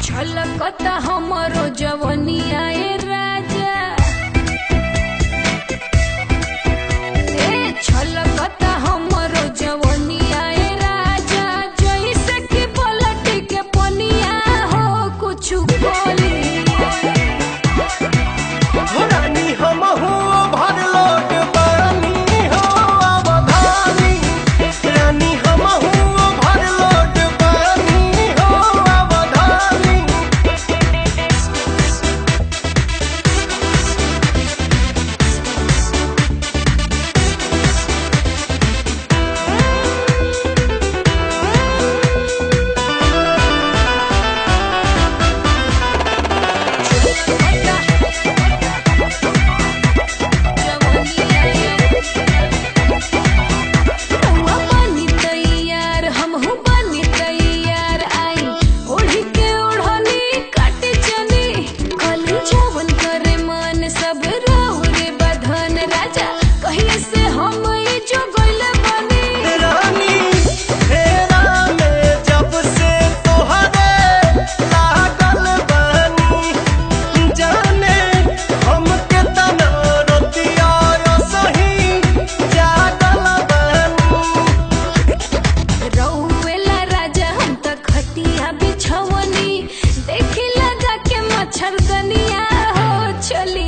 छलकता हमरो जवनिया ए राजा, छलकता हमरो जवनिया ए राजा, जैसे कि पलटी के पनिया हो कुछ बोली रानी हम हो भर लोट पानी हो अवधानी, रानी हम हो भर लोट पानी हो अवधानी। सब रहु रे बधन राजा, कहीं से हम जो गइल बनी रानी फेरा में जब से तोहरे लागल बनी, जाने हमके तना रोतिया सही जागल बनी। रउवेला राजा हम त खटिया बिछवनी, देखी लगा के मच्छरदनिया हो चली